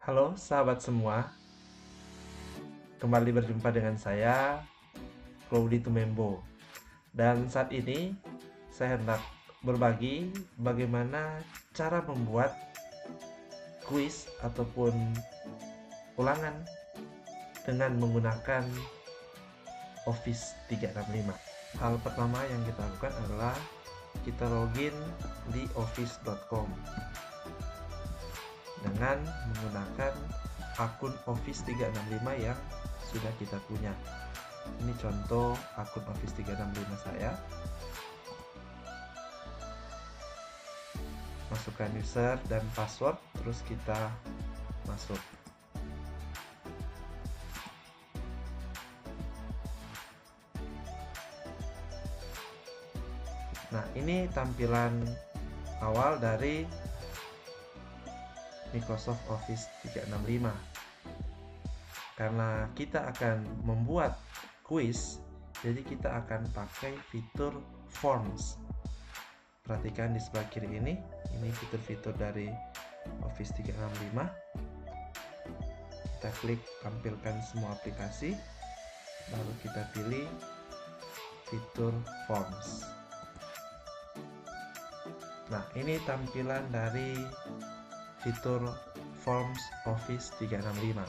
Halo sahabat semua, kembali berjumpa dengan saya, Claudi Tumembo. Dan saat ini saya hendak berbagi bagaimana cara membuat kuis ataupun ulangan dengan menggunakan Office 365. Hal pertama yang kita lakukan adalah kita login di office.com dengan menggunakan akun Office 365 yang sudah kita punya. Ini contoh akun Office 365 saya. Masukkan user dan password, terus kita masuk. Nah, ini tampilan awal dari Microsoft Office 365. Karena kita akan membuat kuis, jadi kita akan pakai fitur Forms. Perhatikan di sebelah kiri ini fitur-fitur dari Office 365. Kita klik tampilkan semua aplikasi, lalu kita pilih fitur Forms. Nah, ini tampilan dari fitur Forms Office 365.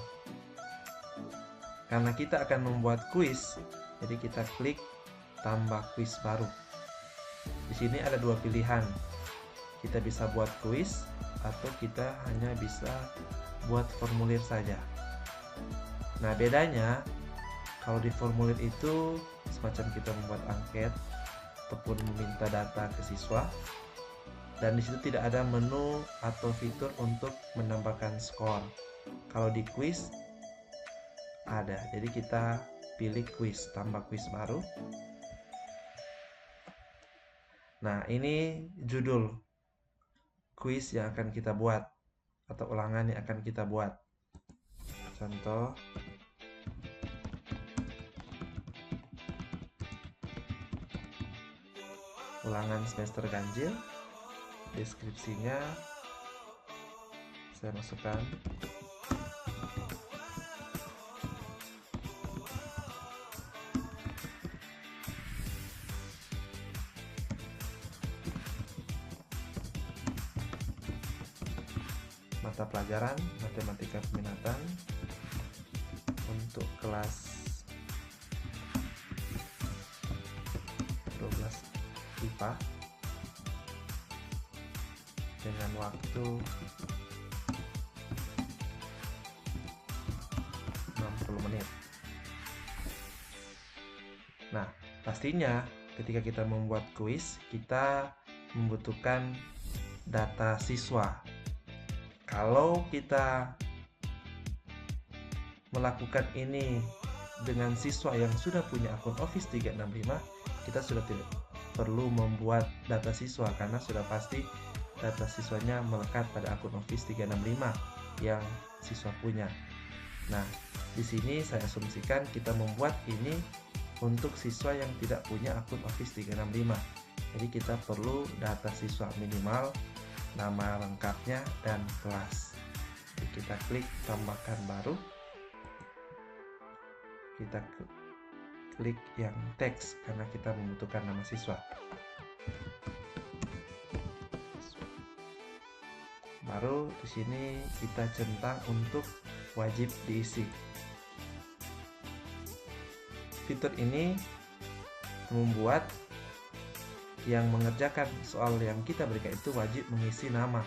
Karena kita akan membuat kuis, jadi kita klik tambah kuis baru. Di sini ada dua pilihan. Kita bisa buat kuis atau kita hanya bisa buat formulir saja. Nah, bedanya kalau di formulir itu semacam kita membuat angket ataupun meminta data ke siswa. Dan di situ tidak ada menu atau fitur untuk menambahkan skor. Kalau di quiz ada, jadi kita pilih quiz, tambah quiz baru. Nah, ini judul quiz yang akan kita buat atau ulangan yang akan kita buat. Contoh, ulangan semester ganjil. Deskripsinya saya masukkan. Mata pelajaran matematika peminatan untuk kelas 12 IPA dengan waktu 60 menit. Nah, pastinya ketika kita membuat kuis, kita membutuhkan data siswa. Kalau kita melakukan ini dengan siswa yang sudah punya akun Office 365, kita sudah tidak perlu membuat data siswa karena sudah pasti data siswanya melekat pada akun Office 365 yang siswa punya. Nah, di sini saya asumsikan kita membuat ini untuk siswa yang tidak punya akun Office 365. Jadi kita perlu data siswa minimal, nama lengkapnya, dan kelas. Jadi kita klik tambahkan baru. Kita klik yang teks karena kita membutuhkan nama siswa. Baru di sini kita centang untuk wajib diisi. Fitur ini membuat yang mengerjakan soal yang kita berikan itu wajib mengisi nama.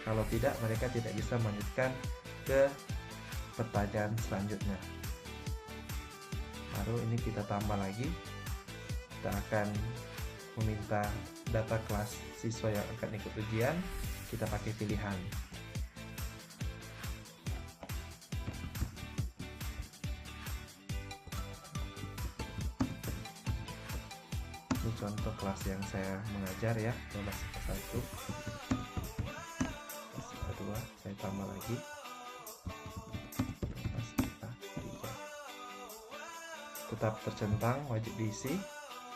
Kalau tidak, mereka tidak bisa melanjutkan ke pertanyaan selanjutnya. Baru ini kita tambah lagi. Kita akan meminta data kelas siswa yang akan ikut ujian. Kita pakai pilihan. Ini contoh kelas yang saya mengajar ya, 12 IPA 1. Kelas IPA 2 saya tambah lagi. 12 IPA 3. Tetap tercentang wajib diisi.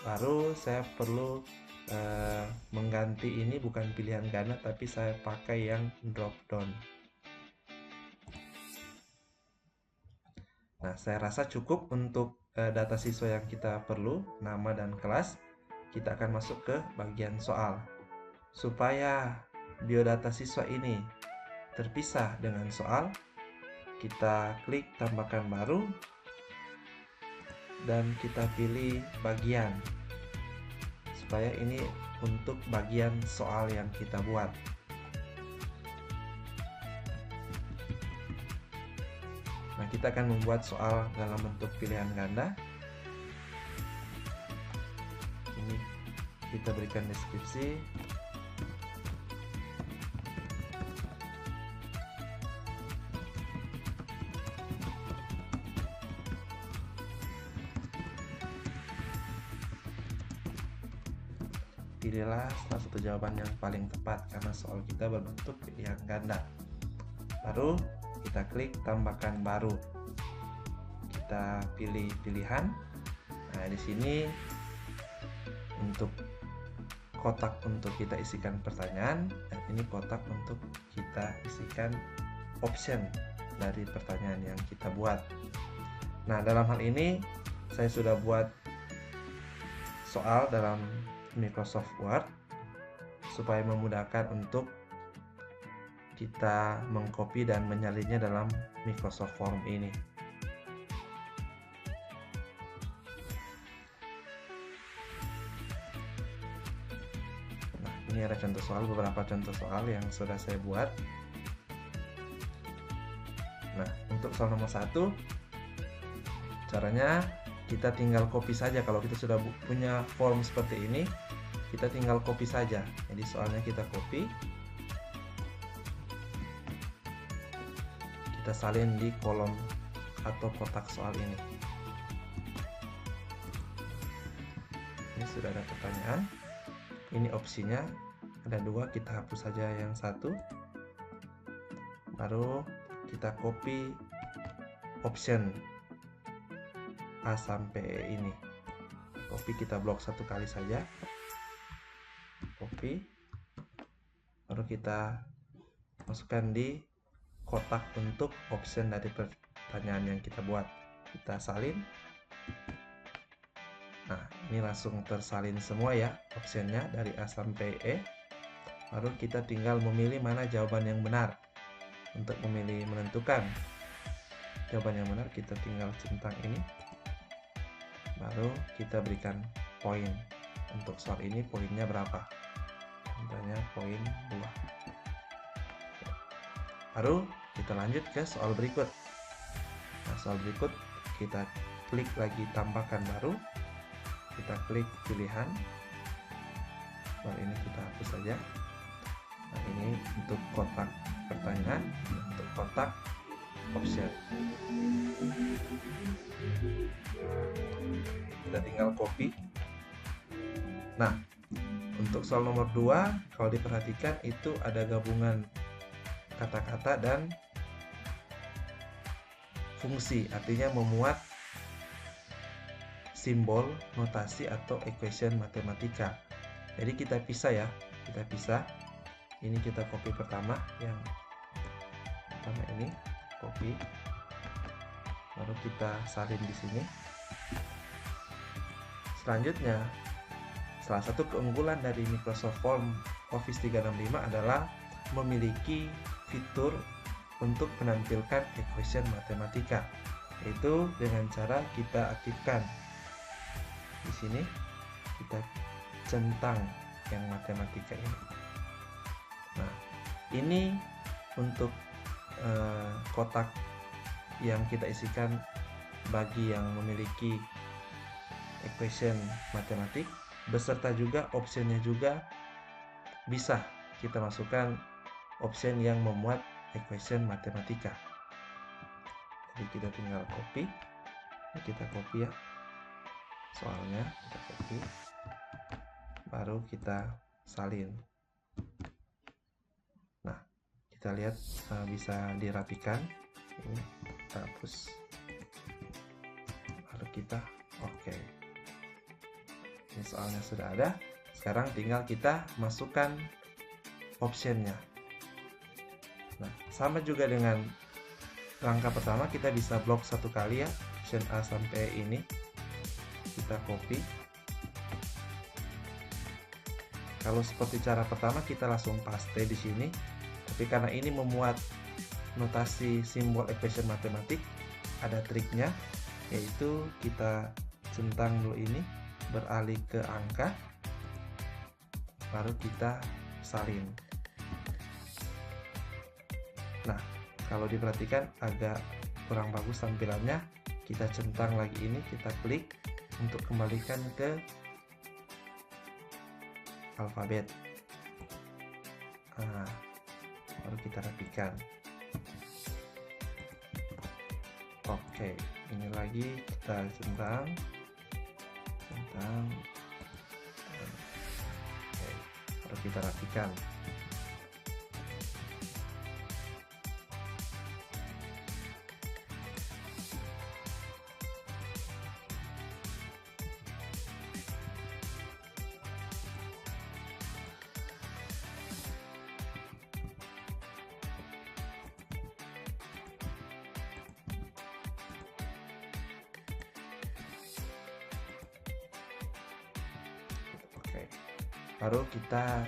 Baru saya perlu mengganti ini bukan pilihan ganda tapi saya pakai yang drop down. Nah, saya rasa cukup untuk data siswa yang kita perlu, nama dan kelas. Kita akan masuk ke bagian soal. Supaya biodata siswa ini terpisah dengan soal, kita klik tambahkan baru dan kita pilih bagian supaya ini untuk bagian soal yang kita buat. Nah, kita akan membuat soal dalam bentuk pilihan ganda. Ini kita berikan deskripsi. Pilihlah salah satu jawaban yang paling tepat karena soal kita berbentuk pilihan ganda. Baru kita klik tambahkan baru. Kita pilih pilihan. Nah, di sini untuk kotak untuk kita isikan pertanyaan dan ini kotak untuk kita isikan option dari pertanyaan yang kita buat. Nah, dalam hal ini saya sudah buat soal dalam Microsoft Word supaya memudahkan untuk kita mengcopy dan menyalinnya dalam Microsoft Form ini. Nah, ini ada contoh soal, beberapa contoh soal yang sudah saya buat. Nah, untuk soal nomor 1, caranya kita tinggal copy saja. Kalau kita sudah punya form seperti ini, kita tinggal copy saja. Jadi soalnya kita copy, kita salin di kolom atau kotak soal ini. Ini sudah ada pertanyaan. Ini opsinya ada 2, kita hapus saja yang 1. Baru kita copy option A sampai E ini. Copy, kita blok 1 kali saja. Copy. Baru kita masukkan di kotak untuk option dari pertanyaan yang kita buat. Kita salin. Nah, ini langsung tersalin semua ya optionnya dari A sampai E. Baru kita tinggal memilih mana jawaban yang benar. Untuk menentukan jawaban yang benar, kita tinggal centang ini. Baru kita berikan poin. Untuk soal ini poinnya berapa? Contohnya poin 2. Baru kita lanjut ke soal berikut. Nah, soal berikut kita klik lagi tambahkan baru. Kita klik pilihan. Baru ini kita hapus saja. Nah, ini untuk kotak pertanyaan, untuk kotak option. Kita tinggal copy. Nah, untuk soal nomor 2, kalau diperhatikan itu ada gabungan kata-kata dan fungsi, artinya memuat simbol, notasi atau equation matematika. Jadi kita pisah ya, kita pisah. Ini kita copy pertama, yang pertama ini copy. Baru kita salin di sini. Selanjutnya, salah satu keunggulan dari Microsoft Form Office 365 adalah memiliki fitur untuk menampilkan equation matematika, yaitu dengan cara kita aktifkan. Di sini kita centang yang matematika ini. Nah, ini untuk kotak yang kita isikan bagi yang memiliki equation matematik, beserta juga optionnya juga bisa kita masukkan option yang memuat equation matematika. Jadi kita tinggal copy. Kita copy ya soalnya, kita copy. Baru kita salin. Nah, kita lihat bisa dirapikan. Ini kita hapus. Baru kita oke. Ini soalnya sudah ada. Sekarang tinggal kita masukkan optionnya. Nah, sama juga dengan langkah pertama kita bisa blok satu kali ya, option A sampai ini kita copy. Kalau seperti cara pertama kita langsung paste di sini, tapi karena ini memuat notasi simbol equation matematik, ada triknya, yaitu kita centang dulu ini, beralih ke angka, baru kita salin. Nah, kalau diperhatikan agak kurang bagus tampilannya, kita centang lagi ini, kita klik untuk kembalikan ke alfabet. Nah, baru kita rapikan. Oke, ini lagi kita centang. Oke, baru kita rapikan. Baru kita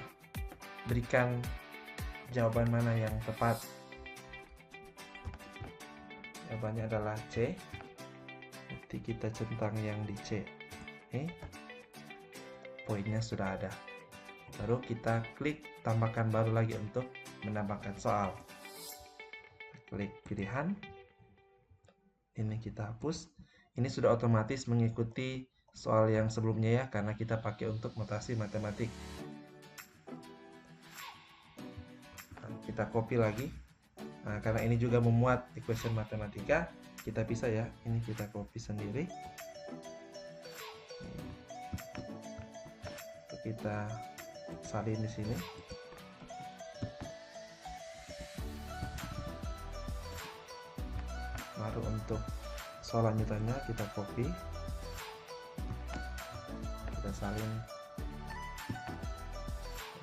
berikan jawaban mana yang tepat. Jawabannya adalah C. Nanti kita centang yang di C. Poinnya sudah ada. Baru kita klik tambahkan baru lagi untuk menambahkan soal. Klik pilihan. Ini kita hapus. Ini sudah otomatis mengikuti soal yang sebelumnya ya, karena kita pakai untuk notasi matematik. Nah, kita copy lagi. Nah, karena ini juga memuat equation matematika, kita bisa ya, ini kita copy sendiri. Kita salin di sini. Baru untuk soal lanjutannya kita copy. Salin,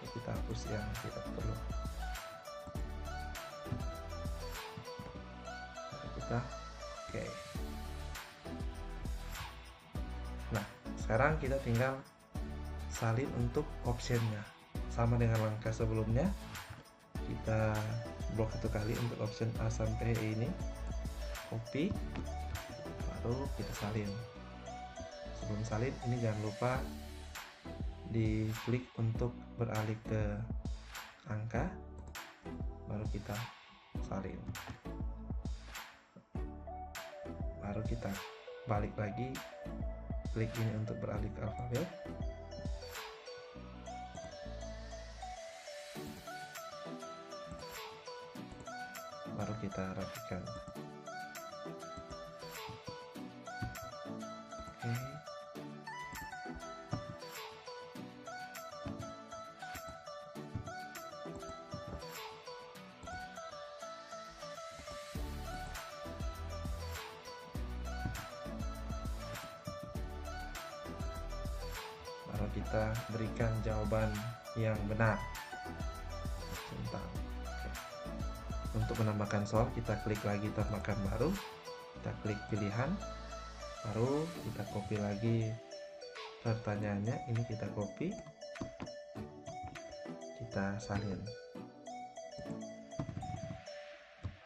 kita hapus yang tidak perlu. Kita oke. Nah, sekarang kita tinggal salin untuk optionnya, sama dengan langkah sebelumnya. Kita blok satu kali untuk option A sampai E ini, copy, baru kita salin. Sebelum salin, ini jangan lupa diklik untuk beralih ke angka, baru kita salin. Baru kita balik lagi, klik ini untuk beralih ke alfabet. Baru kita rapikan. Oke. Kita berikan jawaban yang benar. Centang. Untuk menambahkan soal, kita klik lagi tambahkan baru, kita klik pilihan, baru kita copy lagi pertanyaannya, ini kita copy, kita salin.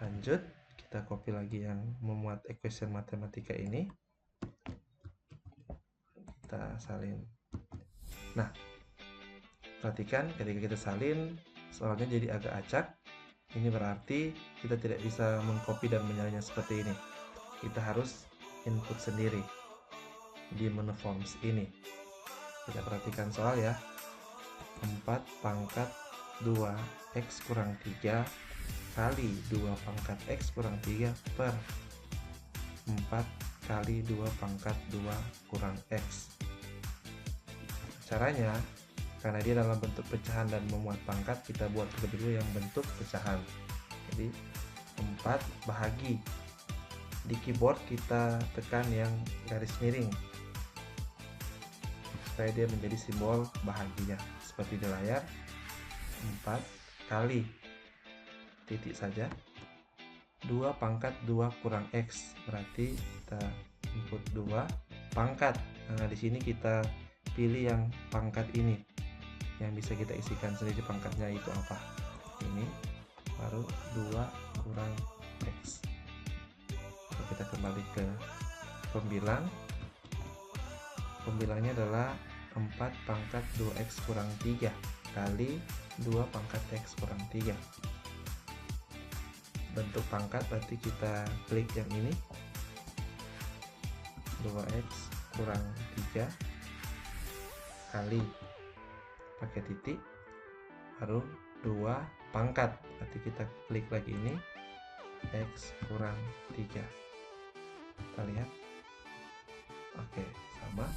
Lanjut, kita copy lagi yang memuat equation matematika ini, kita salin. Nah, perhatikan ketika kita salin, soalnya jadi agak acak. Ini berarti kita tidak bisa mengcopy dan menyalinya seperti ini. Kita harus input sendiri di menu forms ini. Kita perhatikan soal ya. 4 pangkat 2x kurang 3 kali 2 pangkat x kurang 3 per 4 kali 2 pangkat 2 kurang x. Caranya, karena dia dalam bentuk pecahan dan memuat pangkat, kita buat terlebih dulu yang bentuk pecahan. Jadi 4 bahagi. Di keyboard kita tekan yang garis miring supaya dia menjadi simbol bahaginya. Seperti di layar, 4 kali titik saja 2 pangkat 2 kurang X, berarti kita input 2 pangkat. Nah, di sini kita pilih yang pangkat ini, yang bisa kita isikan sendiri pangkatnya itu apa. Ini baru 2 kurang X. Lalu kita kembali ke pembilang. Pembilangnya adalah 4 pangkat 2X kurang 3 kali 2 pangkat X kurang 3. Bentuk pangkat berarti kita klik yang ini, 2X kurang 3 kali pakai titik, baru 2 pangkat, berarti kita klik lagi ini, X kurang 3. Kita lihat, oke, sama,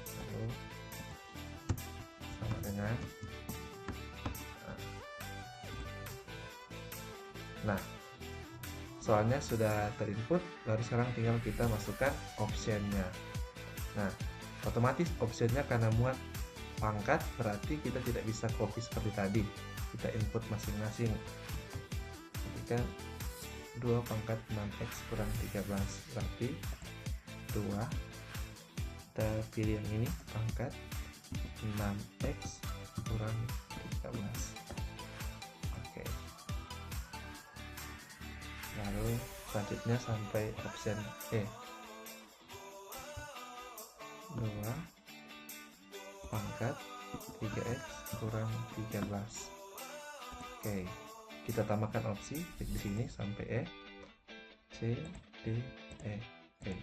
lalu sama dengan, nah soalnya sudah terinput, baru sekarang tinggal kita masukkan optionnya. Nah, otomatis optionnya karena muat pangkat, berarti kita tidak bisa copy seperti tadi, kita input masing-masing. Ketika 2 pangkat 6X kurang 13, berarti 2, kita pilih yang ini, pangkat 6X kurang 13. Oke, lalu selanjutnya sampai option E, 2 pangkat 3X kurang 13. Oke, kita tambahkan opsi, klik di sini sampai E, C, D, E. Oke,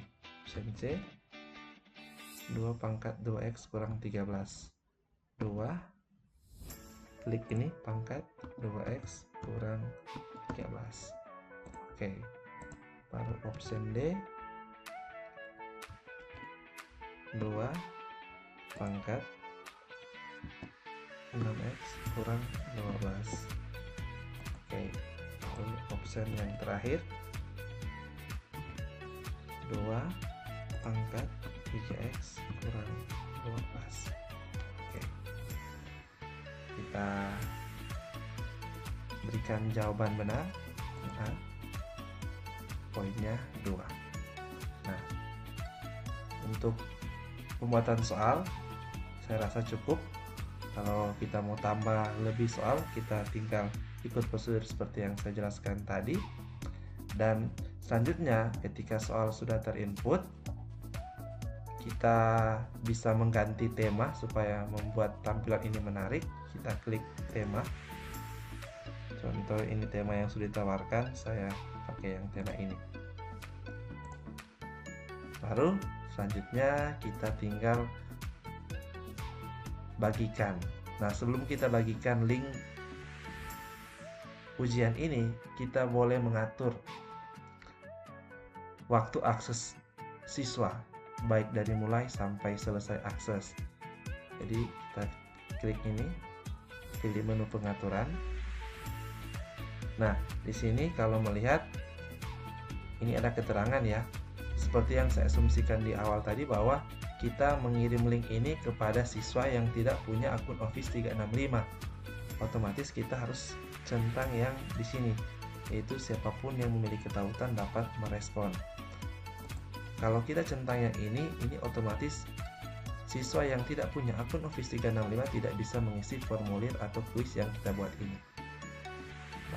option C, 2 pangkat 2X kurang 13. 2, klik ini pangkat 2X kurang 13. Oke, baru option D, 2 pangkat 6X kurang 12. Oke, lalu option yang terakhir, 2 pangkat 3X kurang 12. Oke, kita berikan jawaban benar. Nah, poinnya 2. Nah, untuk pembuatan soal saya rasa cukup. Kalau kita mau tambah lebih soal, kita tinggal ikut prosedur seperti yang saya jelaskan tadi. Dan selanjutnya, ketika soal sudah terinput, kita bisa mengganti tema supaya membuat tampilan ini menarik. Kita klik tema. Contoh ini tema yang sudah ditawarkan, saya pakai yang tema ini. Baru selanjutnya kita tinggal bagikan. Nah, sebelum kita bagikan link ujian ini, kita boleh mengatur waktu akses siswa, baik dari mulai sampai selesai akses. Jadi kita klik ini, pilih menu pengaturan. Nah, di sini kalau melihat ini ada keterangan ya, seperti yang saya asumsikan di awal tadi bahwa kita mengirim link ini kepada siswa yang tidak punya akun Office 365. Otomatis kita harus centang yang di sini, yaitu siapapun yang memiliki tautan dapat merespon. Kalau kita centang yang ini otomatis siswa yang tidak punya akun Office 365 tidak bisa mengisi formulir atau kuis yang kita buat ini.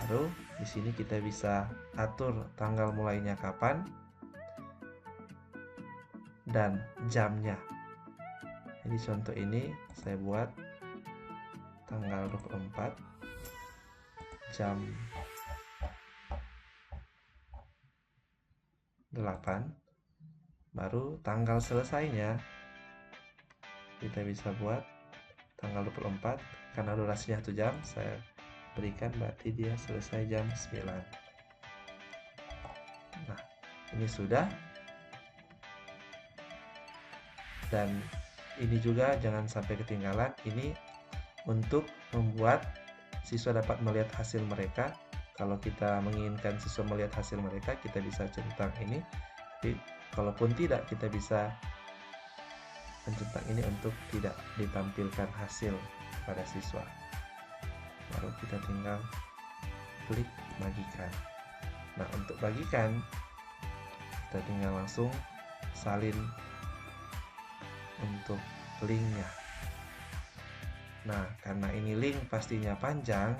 Baru di sini kita bisa atur tanggal mulainya kapan dan jamnya. Jadi contoh ini saya buat tanggal 24 jam 8. Baru tanggal selesainya kita bisa buat tanggal 24, karena durasinya 1 jam, saya berikan berarti dia selesai jam 9. Nah, ini sudah. Dan ini juga jangan sampai ketinggalan, ini untuk membuat siswa dapat melihat hasil mereka. Kalau kita menginginkan siswa melihat hasil mereka, kita bisa centang ini. Tapi kalaupun tidak, kita bisa mencentang ini untuk tidak ditampilkan hasil pada siswa. Baru kita tinggal klik bagikan. Nah, untuk bagikan kita tinggal langsung salin untuk linknya. Nah, karena ini link pastinya panjang,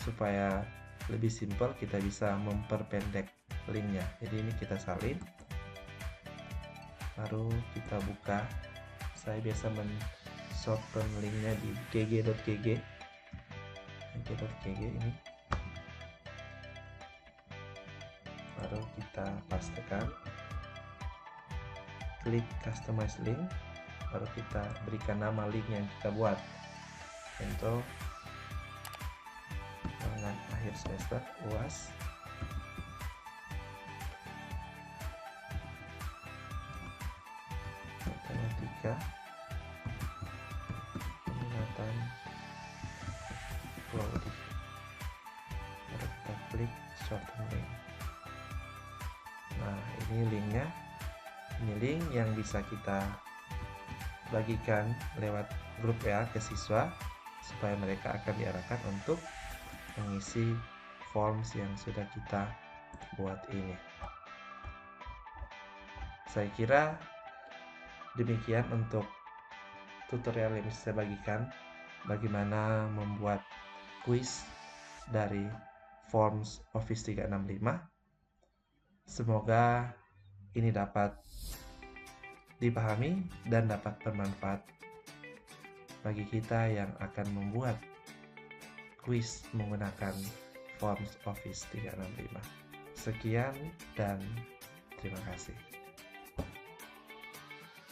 supaya lebih simpel kita bisa memperpendek linknya. Jadi ini kita salin, baru kita buka. Saya biasa men-shorten linknya di gg.gg ini, baru kita pastekan, klik customize link, baru kita berikan nama link yang kita buat. Contoh dengan akhir semester UAS matematika peminatan prodi, baru kita klik shorten link. Nah, ini linknya, ini link yang bisa kita bagikan lewat grup WA ke siswa, supaya mereka akan diarahkan untuk mengisi forms yang sudah kita buat ini. Saya kira demikian untuk tutorial yang bisa saya bagikan, bagaimana membuat kuis dari forms Office 365. Semoga ini dapat dipahami dan dapat bermanfaat bagi kita yang akan membuat kuis menggunakan forms Office 365. Sekian dan terima kasih.